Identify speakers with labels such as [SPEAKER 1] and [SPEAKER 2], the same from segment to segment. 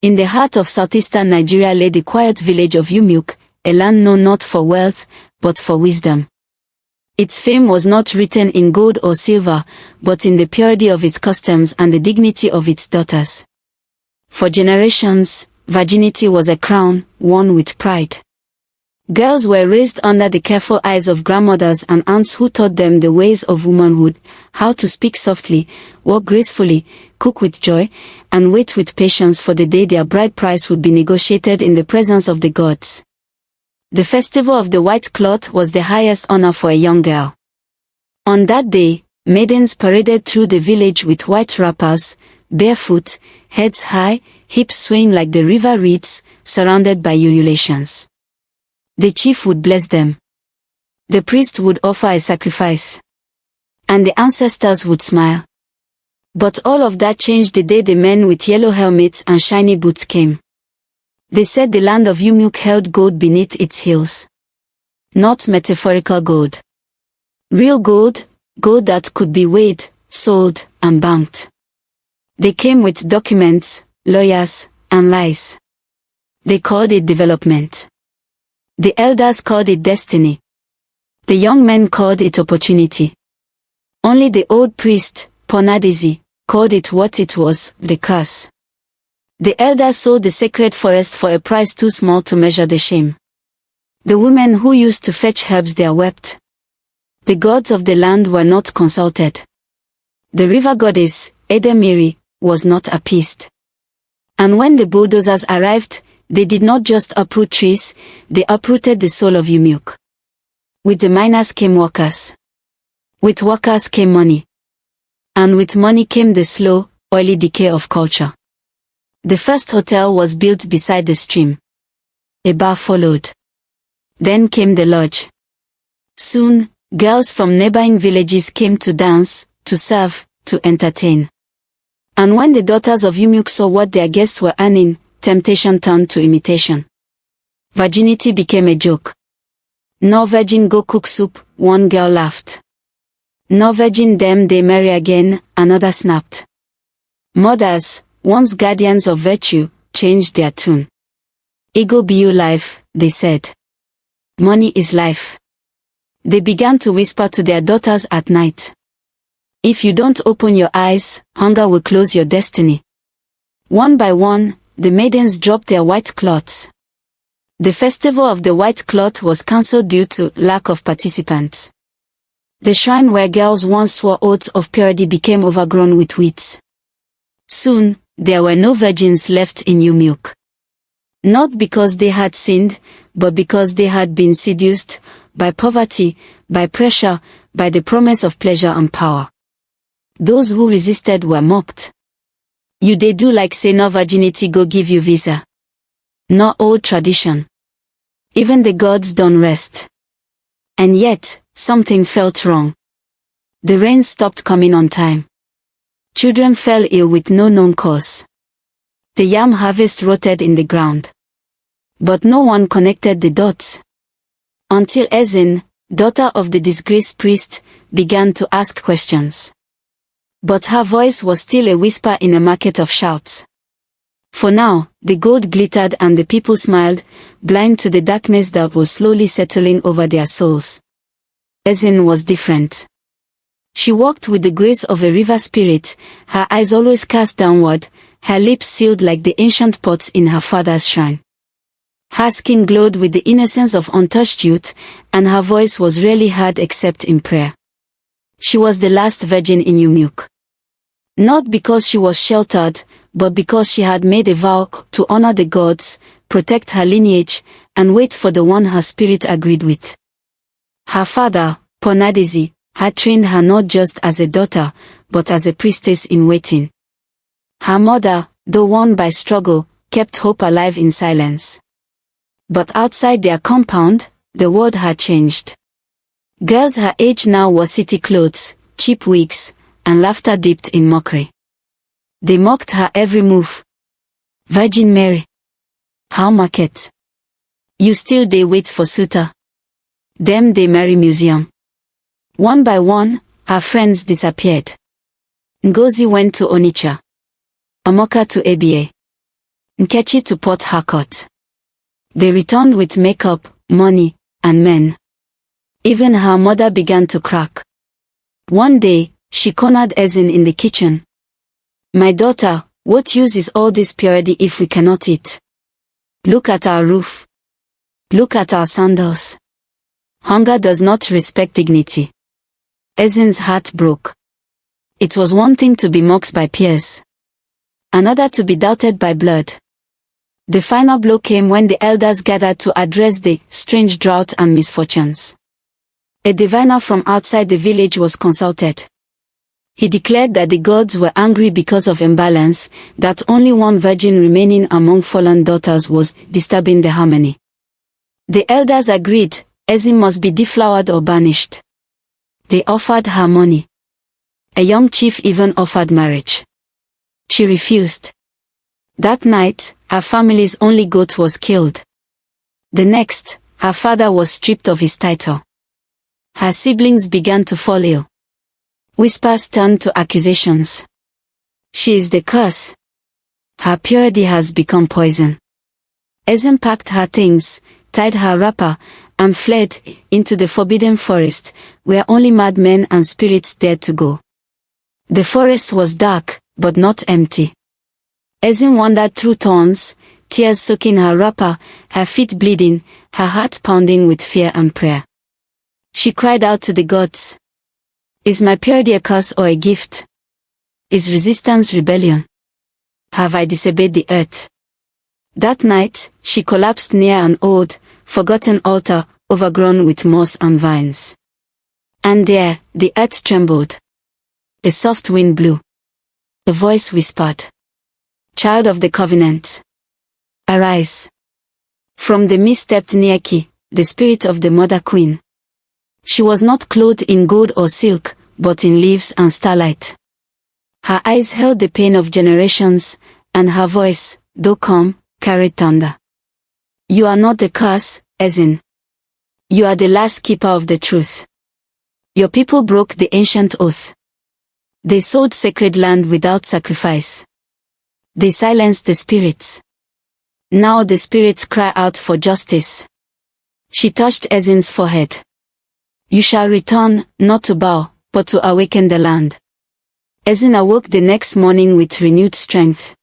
[SPEAKER 1] In the heart of southeastern Nigeria lay the quiet village of Umuok, a land known not for wealth, but for wisdom. Its fame was not written in gold or silver, but in the purity of its customs and the dignity of its daughters. For generations, virginity was a crown, worn with pride. Girls were raised under the careful eyes of grandmothers and aunts who taught them the ways of womanhood, how to speak softly, walk gracefully, cook with joy, and wait with patience for the day their bride price would be negotiated in the presence of the gods. The festival of the white cloth was the highest honor for a young girl. On that day, maidens paraded through the village with white wrappers, barefoot, heads high, hips swaying like the river reeds, surrounded by ululations. The chief would bless them. The priest would offer a sacrifice. And the ancestors would smile. But all of that changed the day the men with yellow helmets and shiny boots came. They said the land of Umuok held gold beneath its heels. Not metaphorical gold. Real gold, gold that could be weighed, sold, and banked. They came with documents, lawyers, and lies. They called it development. The elders called it destiny. The young men called it opportunity. Only the old priest, Ponadisi, called it what it was, the curse. The elders sold the sacred forest for a price too small to measure the shame. The women who used to fetch herbs there wept. The gods of the land were not consulted. The river goddess, Edemiri, was not appeased. And when the bulldozers arrived, they did not just uproot trees, they uprooted the soul of Umuok. With the miners came workers. With workers came money. And with money came the slow, oily decay of culture. The first hotel was built beside the stream. A bar followed. Then came the lodge. Soon, girls from neighboring villages came to dance, to serve, to entertain. And when the daughters of Umuok saw what their guests were earning, temptation turned to imitation. Virginity became a joke. No virgin go cook soup, one girl laughed. No virgin them they marry again, another snapped. Mothers, once guardians of virtue, changed their tune. Ego be you life, they said. Money is life. They began to whisper to their daughters at night. If you don't open your eyes, hunger will close your destiny. One by one, the maidens dropped their white cloths. The festival of the white cloth was cancelled due to lack of participants. The shrine where girls once swore oaths of purity became overgrown with weeds. Soon, there were no virgins left in Umuok. Not because they had sinned, but because they had been seduced by poverty, by pressure, by the promise of pleasure and power. Those who resisted were mocked. You they do like say no virginity go give you visa. No old tradition. Even the gods don't rest. And yet, something felt wrong. The rain stopped coming on time. Children fell ill with no known cause. The yam harvest rotted in the ground. But no one connected the dots. Until Ezin, daughter of the disgraced priest, began to ask questions. But her voice was still a whisper in a market of shouts. For now, the gold glittered and the people smiled, blind to the darkness that was slowly settling over their souls. Ezin was different. She walked with the grace of a river spirit, her eyes always cast downward, her lips sealed like the ancient pots in her father's shrine. Her skin glowed with the innocence of untouched youth, and her voice was rarely heard except in prayer. She was the last virgin in Umuok. Not because she was sheltered, but because she had made a vow to honor the gods, protect her lineage, and wait for the one her spirit agreed with. Her father, Ponadisi, had trained her not just as a daughter, but as a priestess in waiting. Her mother, though won by struggle, kept hope alive in silence. But outside their compound, the world had changed. Girls her age now wore city clothes, cheap wigs, and laughter dipped in mockery. They mocked her every move. Virgin Mary. How market? You still they wait for suitor. Them they marry museum. One by one, her friends disappeared. Ngozi went to Onitsha. Amoka to ABA. Nkechi to Port Harcourt. They returned with makeup, money, and men. Even her mother began to crack. One day, she cornered Ezin in the kitchen. "My daughter, what use is all this purity if we cannot eat? Look at our roof. Look at our sandals. Hunger does not respect dignity." Ezin's heart broke. It was one thing to be mocked by peers, another to be doubted by blood. The final blow came when the elders gathered to address the strange drought and misfortunes. A diviner from outside the village was consulted. He declared that the gods were angry because of imbalance, that only one virgin remaining among fallen daughters was disturbing the harmony. The elders agreed, Ezin must be deflowered or banished. They offered her money. A young chief even offered marriage. She refused. That night, her family's only goat was killed. The next, her father was stripped of his title. Her siblings began to fall ill. Whispers turned to accusations. She is the curse. Her purity has become poison. Ezin packed her things, tied her wrapper, and fled into the forbidden forest, where only madmen and spirits dared to go. The forest was dark, but not empty. Ezin wandered through thorns, tears soaking her wrapper, her feet bleeding, her heart pounding with fear and prayer. She cried out to the gods. Is my purity a curse or a gift? Is resistance rebellion? Have I disobeyed the earth? That night, she collapsed near an old, forgotten altar, overgrown with moss and vines. And there, the earth trembled. A soft wind blew. A voice whispered, "Child of the covenant, arise." From the mist stepped Nieki, the spirit of the mother queen. She was not clothed in gold or silk, but in leaves and starlight. Her eyes held the pain of generations, and her voice, though calm, carried thunder. You are not the curse, Ezin. You are the last keeper of the truth. Your people broke the ancient oath. They sowed sacred land without sacrifice. They silenced the spirits. Now the spirits cry out for justice. She touched Ezin's forehead. You shall return, not to bow, but to awaken the land. Ezin awoke the next morning with renewed strength.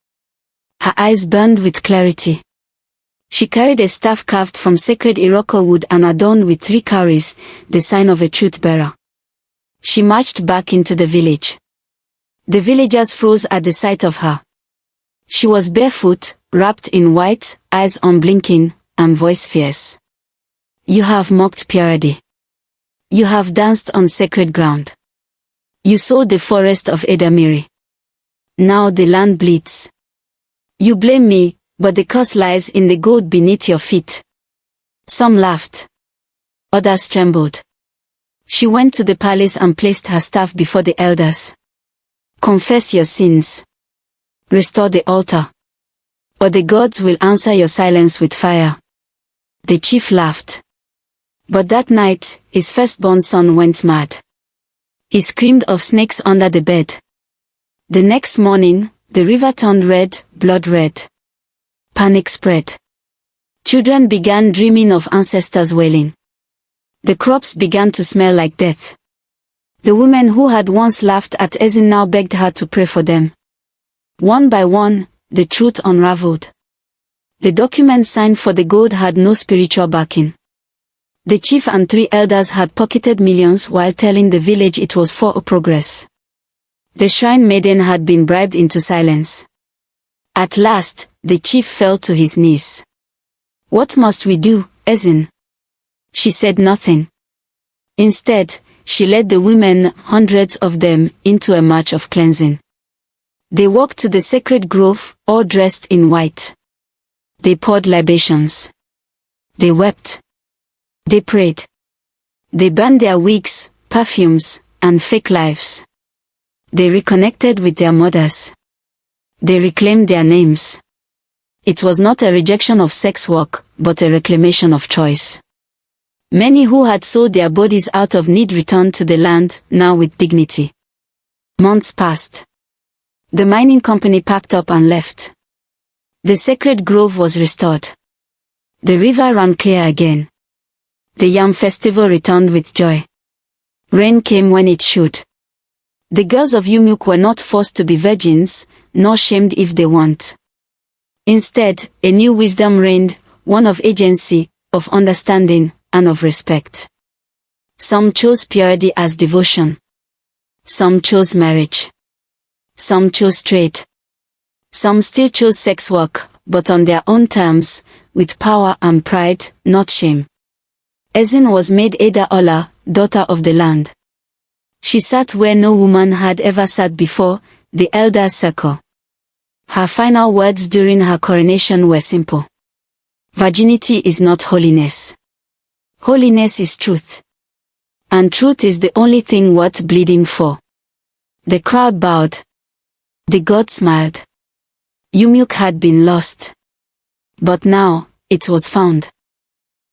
[SPEAKER 1] Her eyes burned with clarity. She carried a staff carved from sacred Iroko wood and adorned with 3 cowries, the sign of a truth-bearer. She marched back into the village. The villagers froze at the sight of her. She was barefoot, wrapped in white, eyes unblinking, and voice fierce. You have mocked purity. You have danced on sacred ground. You sowed the forest of Edamiri. Now the land bleeds. You blame me, but the curse lies in the gold beneath your feet. Some laughed. Others trembled. She went to the palace and placed her staff before the elders. Confess your sins. Restore the altar. Or the gods will answer your silence with fire. The chief laughed. But that night, his firstborn son went mad. He screamed of snakes under the bed. The next morning, the river turned red, blood red. Panic spread. Children began dreaming of ancestors wailing. The crops began to smell like death. The women who had once laughed at Ezin now begged her to pray for them. One by one, the truth unraveled. The documents signed for the gold had no spiritual backing. The chief and 3 elders had pocketed millions while telling the village it was for progress. The shrine maiden had been bribed into silence. At last, the chief fell to his knees. What must we do, Ezin? She said nothing. Instead, she led the women, hundreds of them, into a march of cleansing. They walked to the sacred grove, all dressed in white. They poured libations. They wept. They prayed. They burned their wigs, perfumes, and fake lives. They reconnected with their mothers. They reclaimed their names. It was not a rejection of sex work, but a reclamation of choice. Many who had sold their bodies out of need returned to the land, now with dignity. Months passed. The mining company packed up and left. The sacred grove was restored. The river ran clear again. The yam festival returned with joy. Rain came when it should. The girls of Yumuk were not forced to be virgins, nor shamed if they weren't. Instead, a new wisdom reigned, one of agency, of understanding, and of respect. Some chose purity as devotion. Some chose marriage. Some chose trade. Some still chose sex work, but on their own terms, with power and pride, not shame. Ezin was made Ada Ola, daughter of the land. She sat where no woman had ever sat before, the elders' circle. Her final words during her coronation were simple. Virginity is not holiness. Holiness is truth. And truth is the only thing worth bleeding for. The crowd bowed. The god smiled. Yumuk had been lost. But now, it was found.